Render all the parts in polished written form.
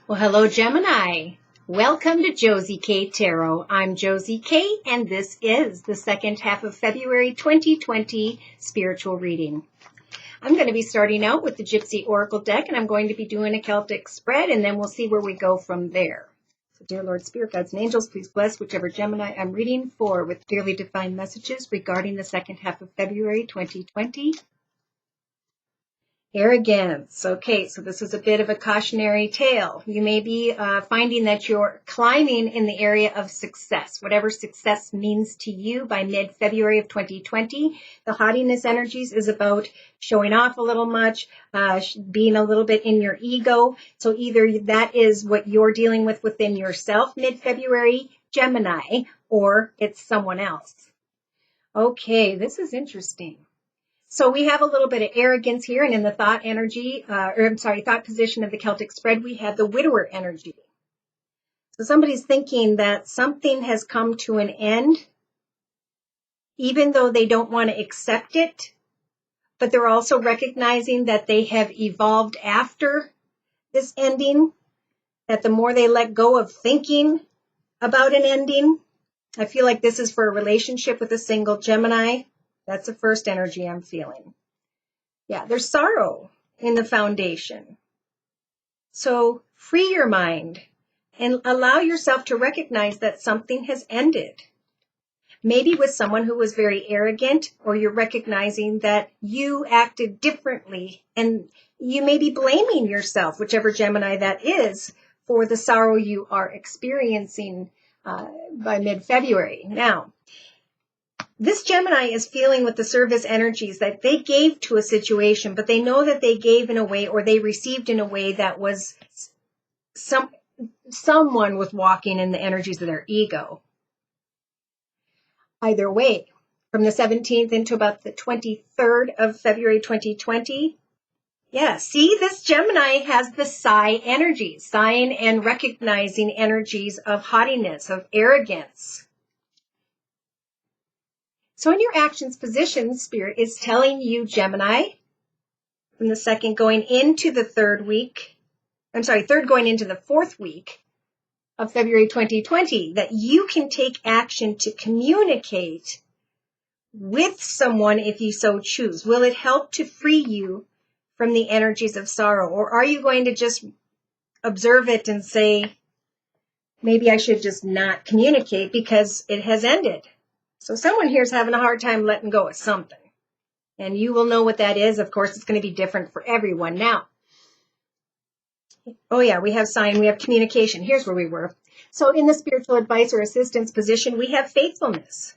Well, hello, Gemini. Welcome to Josie K Tarot. I'm Josie K, and this is the second half of February 2020 spiritual reading. I'm going to be starting out with the Gypsy Oracle deck, and I'm going to be doing a Celtic spread, and then we'll see where we go from there. So, dear Lord, Spirit, Guides, and Angels, please bless whichever Gemini I'm reading for with clearly defined messages regarding the second half of February 2020. Arrogance. Okay, so this is a bit of a cautionary tale. You may be finding that you're climbing in the area of success, whatever success means to you by mid-February of 2020. The haughtiness energies is about showing off a little much, being a little bit in your ego. So either that is what you're dealing with within yourself mid-February, Gemini, or it's someone else. Okay, this is interesting. So we have a little bit of arrogance here, and in the thought position of the Celtic spread, we have the widower energy. So somebody's thinking that something has come to an end, even though they don't want to accept it, but they're also recognizing that they have evolved after this ending, that the more they let go of thinking about an ending, I feel like this is for a relationship with a single Gemini. That's the first energy I'm feeling. Yeah, there's sorrow in the foundation. So free your mind and allow yourself to recognize that something has ended. Maybe with someone who was very arrogant, or you're recognizing that you acted differently and you may be blaming yourself, whichever Gemini that is, for the sorrow you are experiencing by mid-February. Now, this Gemini is feeling with the service energies that they gave to a situation, but they know that they gave in a way, or they received in a way that was someone was walking in the energies of their ego. Either way, from the 17th into about the 23rd of February 2020, yeah, see, this Gemini has the Psi energies, sighing and recognizing energies of haughtiness, of arrogance. So in your actions position, Spirit is telling you, Gemini, from the second going into the third going into the fourth week of February 2020, that you can take action to communicate with someone if you so choose. Will it help to free you from the energies of sorrow? Or are you going to just observe it and say, maybe I should just not communicate because it has ended? So someone here is having a hard time letting go of something. And you will know what that is. Of course, it's going to be different for everyone. Now, oh yeah, we have sign, we have communication. Here's where we were. So in the spiritual advice or assistance position, we have faithfulness.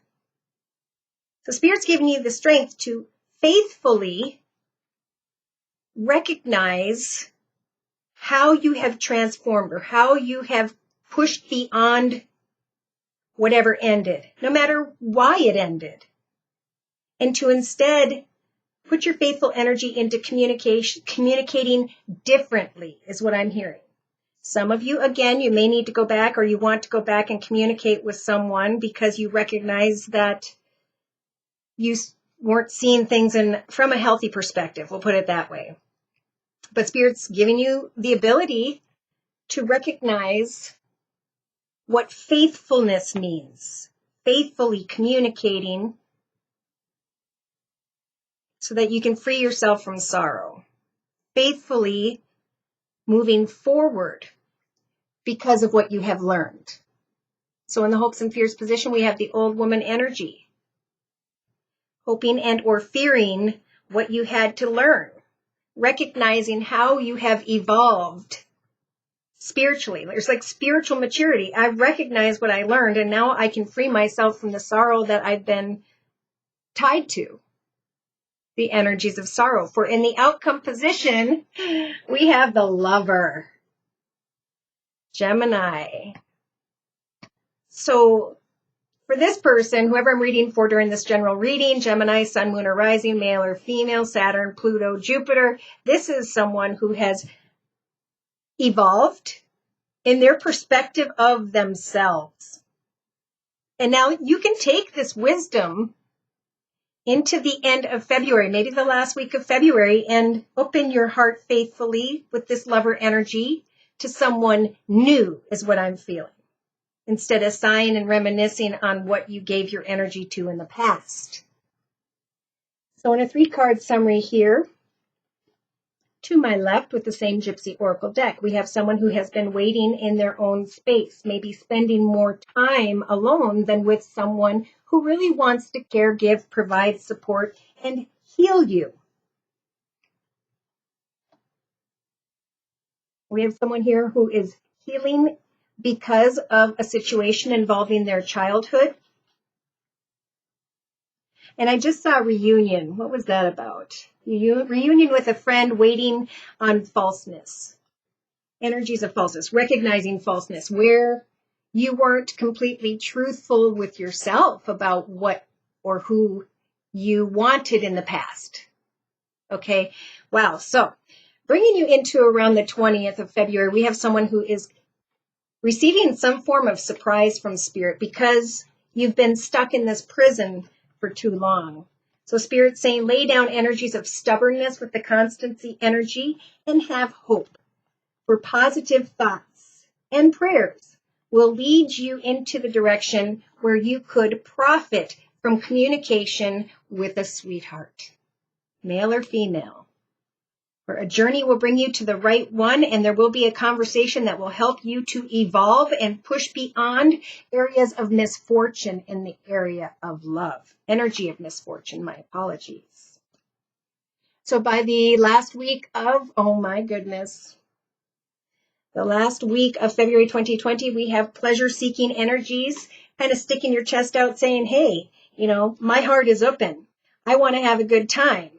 So Spirit's giving you the strength to faithfully recognize how you have transformed or how you have pushed beyond whatever ended, no matter why it ended. And to instead put your faithful energy into communicating differently is what I'm hearing. Some of you, again, you may need to go back, or you want to go back and communicate with someone because you recognize that you weren't seeing things from a healthy perspective. We'll put it that way. But Spirit's giving you the ability to recognize what faithfulness means, faithfully communicating so that you can free yourself from sorrow, faithfully moving forward because of what you have learned. So in the hopes and fears position, we have the old woman energy, hoping and or fearing what you had to learn, recognizing how you have evolved spiritually. There's like spiritual maturity. I recognize what I learned, and now I can free myself from the sorrow that I've been tied to, the energies of sorrow. For in the outcome position, we have the Lover, Gemini. So for this person, whoever I'm reading for during this general reading, Gemini, Sun, Moon, or Rising, male or female, Saturn, Pluto, Jupiter, this is someone who has evolved in their perspective of themselves. And now you can take this wisdom into the end of February, maybe the last week of February, and open your heart faithfully with this Lover energy to someone new is what I'm feeling, instead of sighing and reminiscing on what you gave your energy to in the past. So in a 3-card summary here, to my left with the same Gypsy Oracle deck, we have someone who has been waiting in their own space, maybe spending more time alone than with someone who really wants to care, give, provide support, and heal you. We have someone here who is healing because of a situation involving their childhood. And I just saw reunion. What was that about? Reunion with a friend waiting on falseness. Energies of falseness, recognizing falseness, where you weren't completely truthful with yourself about what or who you wanted in the past. Okay, wow. So bringing you into around the 20th of February, we have someone who is receiving some form of surprise from Spirit because you've been stuck in this prison for too long. So Spirit's saying lay down energies of stubbornness with the constancy energy and have hope. For positive thoughts and prayers will lead you into the direction where you could profit from communication with a sweetheart, male or female. For a journey will bring you to the right one, and there will be a conversation that will help you to evolve and push beyond areas of misfortune in the area of love. Energy of misfortune, my apologies. So by the last week of, oh my goodness, the last week of February 2020, we have pleasure-seeking energies kind of sticking your chest out saying, hey, my heart is open. I want to have a good time.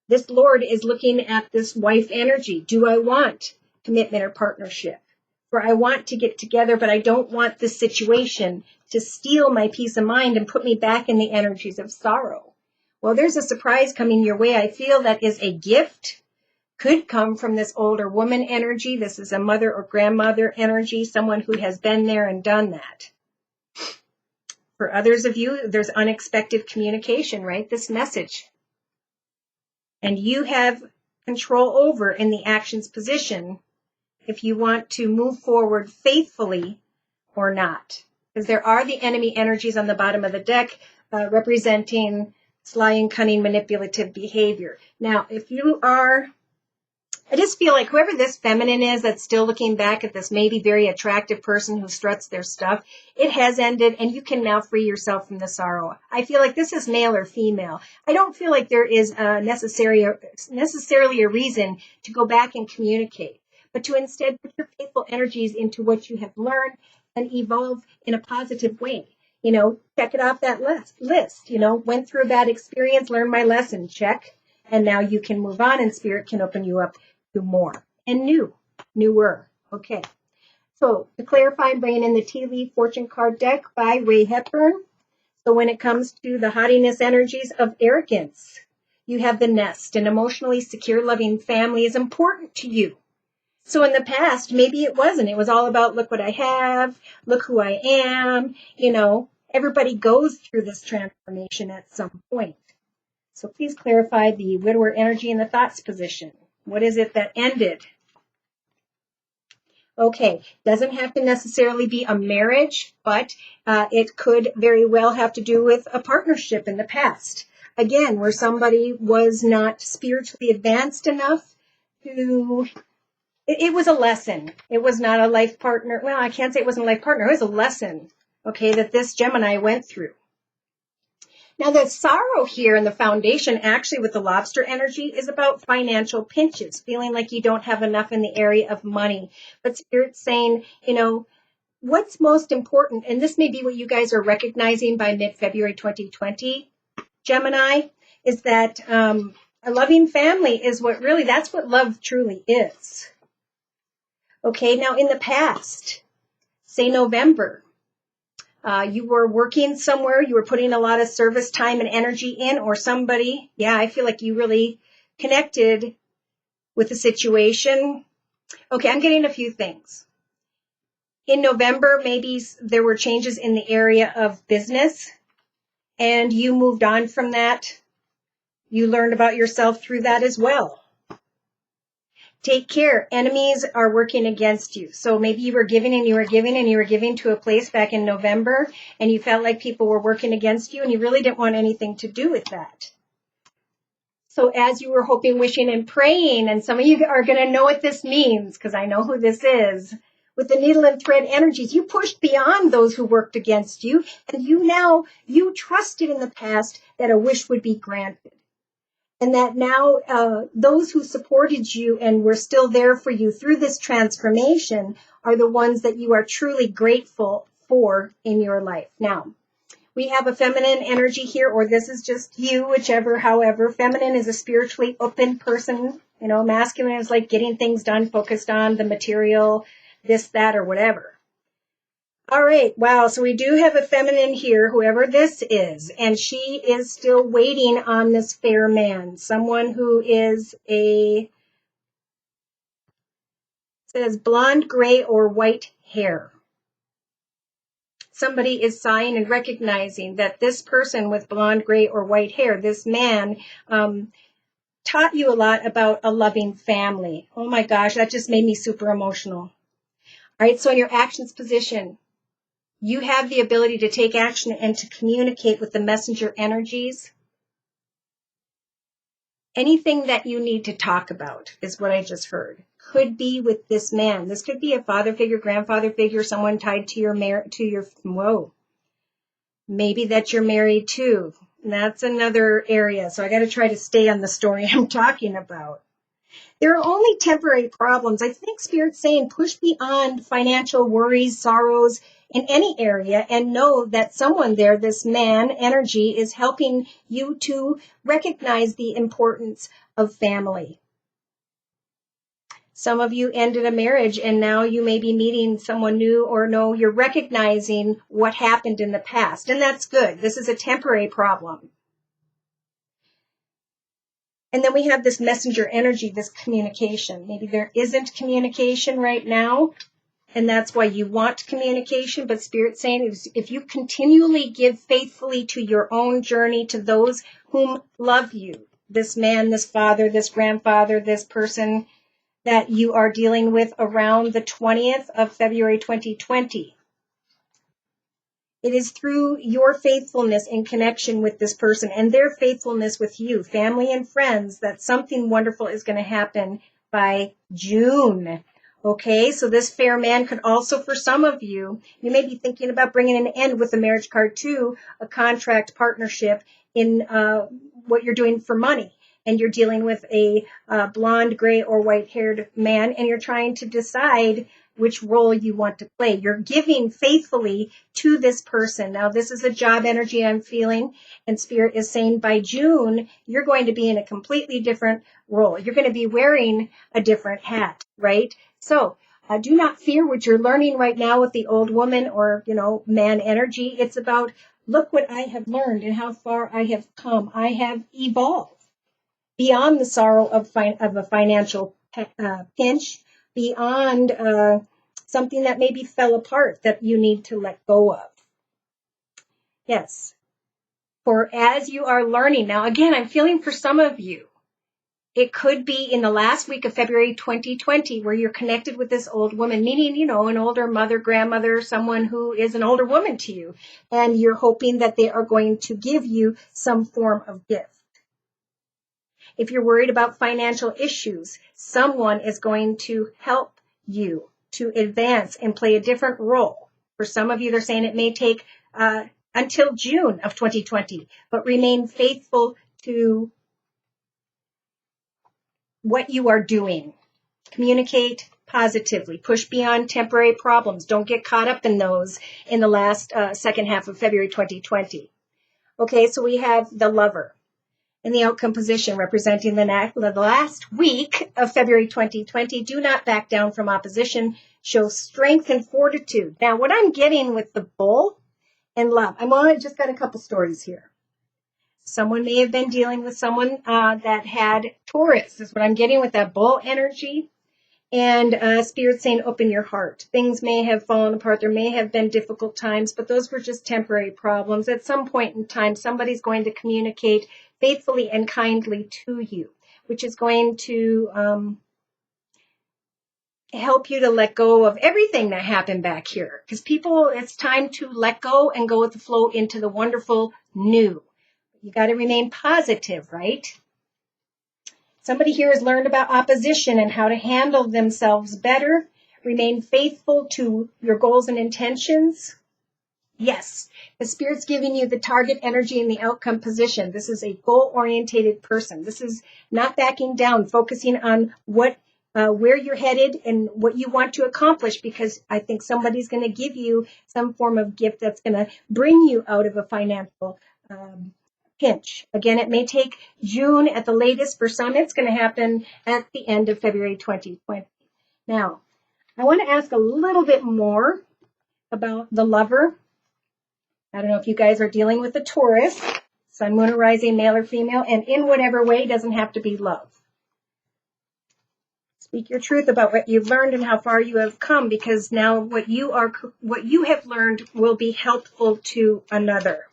This Lord is looking at this wife energy. Do I want commitment or partnership? For I want to get together, but I don't want this situation to steal my peace of mind and put me back in the energies of sorrow. Well, there's a surprise coming your way. I feel that is a gift. Could come from this older woman energy. This is a mother or grandmother energy, someone who has been there and done that. For others of you, there's unexpected communication, right? This message. And you have control over in the actions position if you want to move forward faithfully or not. Because there are the enemy energies on the bottom of the deck representing sly and cunning manipulative behavior. Now, if you are, I just feel like whoever this feminine is that's still looking back at this maybe very attractive person who struts their stuff, it has ended and you can now free yourself from the sorrow. I feel like this is male or female. I don't feel like there is necessarily a reason to go back and communicate, but to instead put your faithful energies into what you have learned and evolve in a positive way. Check it off that list. Went through a bad experience, learned my lesson, check. And now you can move on and Spirit can open you up to more and newer. Okay. So to clarify, I'm bringing in the Tea Leaf Fortune Card deck by Ray Hepburn. So when it comes to the haughtiness energies of arrogance, you have the nest. An emotionally secure, loving family is important to you. So in the past, maybe it wasn't. It was all about, look what I have, look who I am. Everybody goes through this transformation at some point. So please clarify the widower energy in the thoughts position. What is it that ended? Okay, doesn't have to necessarily be a marriage, but it could very well have to do with a partnership in the past. Again, where somebody was not spiritually advanced enough to, it was a lesson. It was not a life partner. Well, I can't say it wasn't a life partner. It was a lesson, okay, that this Gemini went through. Now, the sorrow here in the foundation, actually with the lobster energy, is about financial pinches, feeling like you don't have enough in the area of money. But Spirit's saying, what's most important, and this may be what you guys are recognizing by mid-February 2020, Gemini, is that a loving family is that's what love truly is. Okay, now in the past, say November, you were working somewhere, you were putting a lot of service time and energy in, or somebody, I feel like you really connected with the situation. Okay, I'm getting a few things. In November, maybe there were changes in the area of business, and you moved on from that. You learned about yourself through that as well. Take care. Enemies are working against you. So maybe you were giving and you were giving and you were giving to a place back in November and you felt like people were working against you and you really didn't want anything to do with that. So as you were hoping, wishing, and praying, and some of you are going to know what this means because I know who this is. With the needle and thread energies, you pushed beyond those who worked against you, and you trusted in the past that a wish would be granted. And that now those who supported you and were still there for you through this transformation are the ones that you are truly grateful for in your life. Now, we have a feminine energy here, or this is just you, whichever, however. Feminine is a spiritually open person. You know, masculine is like getting things done, focused on the material, this, that, or whatever. All right. Wow. So we do have a feminine here, whoever this is, and she is still waiting on this fair man, someone who is says blonde, gray, or white hair. Somebody is sighing and recognizing that this person with blonde, gray, or white hair, this man, taught you a lot about a loving family. Oh my gosh, that just made me super emotional. All right. So in your actions position, you have the ability to take action and to communicate with the messenger energies. Anything that you need to talk about is what I just heard. Could be with this man. This could be a father figure, grandfather figure, someone tied to your maybe that you're married too. And that's another area. So I got to try to stay on the story I'm talking about. There are only temporary problems. I think Spirit's saying push beyond financial worries, sorrows in any area and know that someone there, this man energy, is helping you to recognize the importance of family. Some of you ended a marriage and now you may be meeting someone new, or no, you're recognizing what happened in the past. And that's good. This is a temporary problem. And then we have this messenger energy, this communication. Maybe there isn't communication right now, and that's why you want communication. But Spirit's saying if you continually give faithfully to your own journey, to those whom love you, this man, this father, this grandfather, this person that you are dealing with around the 20th of February 2020, it is through your faithfulness in connection with this person and their faithfulness with you, family and friends, that something wonderful is going to happen by June. Okay, so this fair man could also, for some of you, you may be thinking about bringing an end with the marriage card to a contract partnership in what you're doing for money. And you're dealing with a blonde, gray, or white-haired man, and you're trying to decide which role you want to play. You're giving faithfully to this person. Now, this is a job energy I'm feeling, and Spirit is saying by June, you're going to be in a completely different role. You're going to be wearing a different hat, right? So do not fear what you're learning right now with the old woman or, man energy. It's about, look what I have learned and how far I have come. I have evolved beyond the sorrow of a financial pinch, beyond something that maybe fell apart that you need to let go of. Yes. For as you are learning, now again, I'm feeling for some of you, it could be in the last week of February 2020 where you're connected with this old woman, meaning, an older mother, grandmother, someone who is an older woman to you, and you're hoping that they are going to give you some form of gift. If you're worried about financial issues, someone is going to help you to advance and play a different role. For some of you, they're saying it may take until June of 2020, but remain faithful to what you are doing. Communicate positively. Push beyond temporary problems. Don't get caught up in those in the last second half of February 2020. Okay, so we have the Lover in the outcome position representing the last week of February 2020. Do not back down from opposition. Show strength and fortitude. Now, what I'm getting with the Bull and Love, I just got a couple stories here. Someone may have been dealing with someone that had Taurus, is what I'm getting with that Bull energy. And Spirit saying, open your heart. Things may have fallen apart. There may have been difficult times, but those were just temporary problems. At some point in time, somebody's going to communicate faithfully and kindly to you, which is going to help you to let go of everything that happened back here. Because people, it's time to let go and go with the flow into the wonderful new. You got to remain positive, right? Somebody here has learned about opposition and how to handle themselves better. Remain faithful to your goals and intentions. Yes, the Spirit's giving you the target energy and the outcome position. This is a goal-orientated person. This is not backing down, focusing on where you're headed and what you want to accomplish, because I think somebody's going to give you some form of gift that's going to bring you out of a financial pinch. Again, it may take June at the latest. For some, it's going to happen at the end of February 2020. Now, I want to ask a little bit more about the lover. I don't know if you guys are dealing with a Taurus, Sun, Moon, or Rising, male or female, and in whatever way, doesn't have to be love. Speak your truth about what you've learned and how far you have come, because now what you have learned will be helpful to another.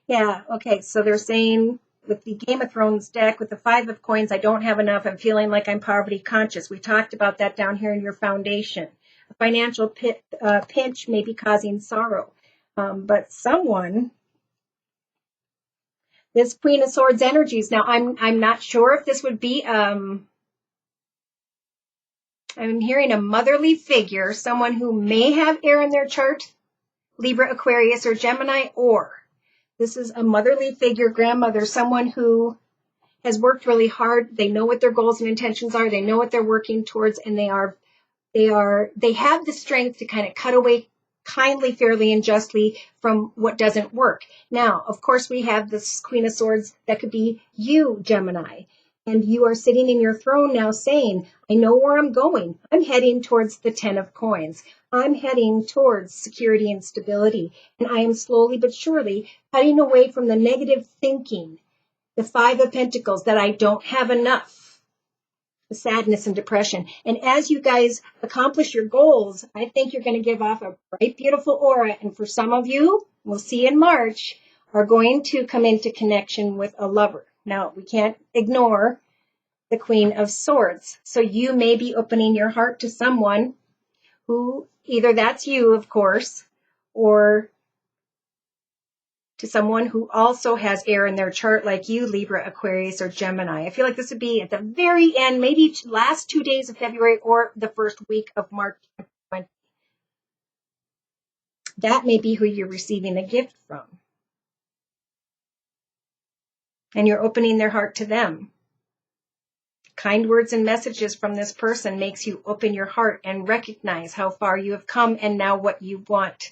Yeah, okay, so they're saying with the Game of Thrones deck, with the 5 of Coins, I don't have enough. I'm feeling like I'm poverty conscious. We talked about that down here in your foundation. A financial pinch may be causing sorrow. But someone, this Queen of Swords energies. Now, I'm not sure if this would be, I'm hearing a motherly figure, someone who may have air in their chart, Libra, Aquarius, or Gemini, or this is a motherly figure, grandmother, someone who has worked really hard. They know what their goals and intentions are. They know what they're working towards, and they have the strength to kind of cut away kindly, fairly, and justly from what doesn't work. Now, of course, we have this Queen of Swords that could be you, Gemini, and you are sitting in your throne now saying, I know where I'm going. I'm heading towards the 10 of Coins. I'm heading towards security and stability, and I am slowly but surely cutting away from the negative thinking, the 5 of Pentacles, that I don't have enough, the sadness and depression. And as you guys accomplish your goals, I think you're going to give off a bright, beautiful aura. And for some of you, we'll see in March, are going to come into connection with a lover. Now, we can't ignore the Queen of Swords. So you may be opening your heart to someone who, either that's you, of course, or to someone who also has air in their chart like you, Libra, Aquarius, or Gemini. I feel like this would be at the very end, maybe last 2 days of February or the first week of March 2020. That may be who you're receiving a gift from. And you're opening their heart to them. Kind words and messages from this person makes you open your heart and recognize how far you have come and now what you want.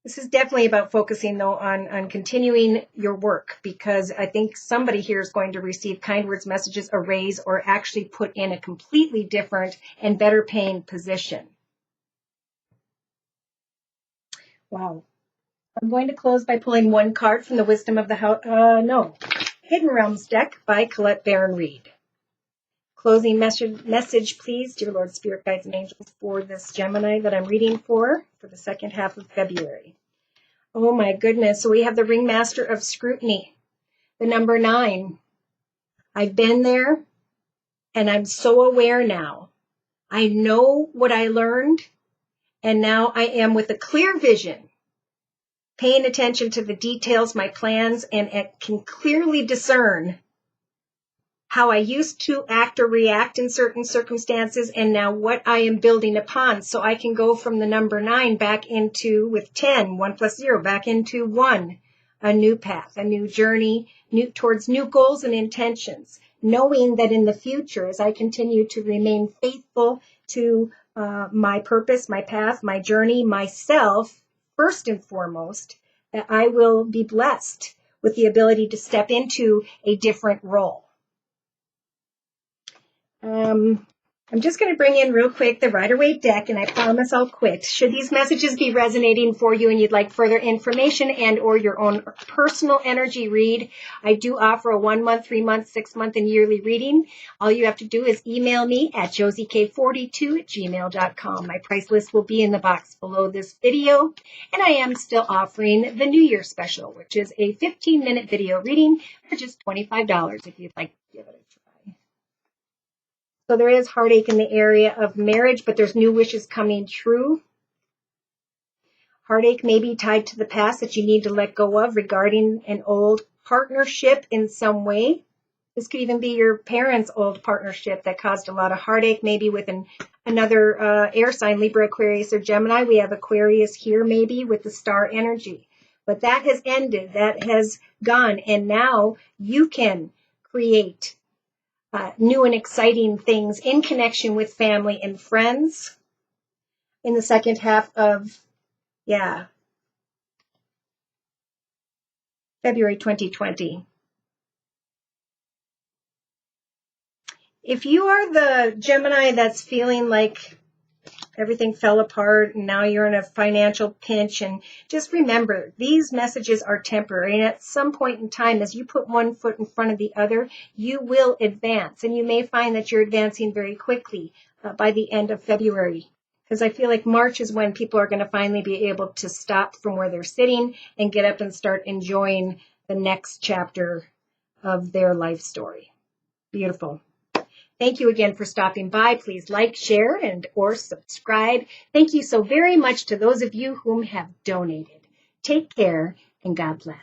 This is definitely about focusing, though, on continuing your work, because I think somebody here is going to receive kind words, messages, a raise, or actually put in a completely different and better paying position. Wow. I'm going to close by pulling one card from the Wisdom of the Hidden Realms deck by Colette Baron Reed. Closing message, please, dear Lord, Spirit, Guides, and Angels, for this Gemini that I'm reading for the second half of February. Oh my goodness. So we have the Ringmaster of Scrutiny, the number 9. I've been there and I'm so aware now. I know what I learned, and now I am with a clear vision, paying attention to the details, my plans, and can clearly discern how I used to act or react in certain circumstances, and now what I am building upon. So I can go from the number 9 back into, with 10, 1 plus 0, back into 1, a new path, a new journey, towards new goals and intentions, knowing that in the future, as I continue to remain faithful to my purpose, my path, my journey, myself, first and foremost, that I will be blessed with the ability to step into a different role. I'm just going to bring in real quick the Rider-Waite deck, and I promise I'll quit. Should these messages be resonating for you and you'd like further information and or your own personal energy read, I do offer a 1-month, 3-month, 6-month, and yearly reading. All you have to do is email me at josiek42@gmail.com. My price list will be in the box below this video, and I am still offering the New Year special, which is a 15-minute video reading for just $25 if you'd like to give it a try. So there is heartache in the area of marriage, but there's new wishes coming true. Heartache may be tied to the past that you need to let go of regarding an old partnership in some way. This could even be your parents' old partnership that caused a lot of heartache, maybe with another air sign, Libra, Aquarius, or Gemini. We have Aquarius here maybe with the star energy. But that has ended. That has gone. And now you can create new and exciting things in connection with family and friends in the second half of, February 2020. If you are the Gemini that's feeling like everything fell apart and now you're in a financial pinch, and just remember, these messages are temporary. And at some point in time, as you put one foot in front of the other, you will advance. And you may find that you're advancing very quickly by the end of February. Because I feel like March is when people are going to finally be able to stop from where they're sitting and get up and start enjoying the next chapter of their life story. Beautiful. Thank you again for stopping by. Please like, share, and or subscribe. Thank you so very much to those of you whom have donated. Take care and God bless.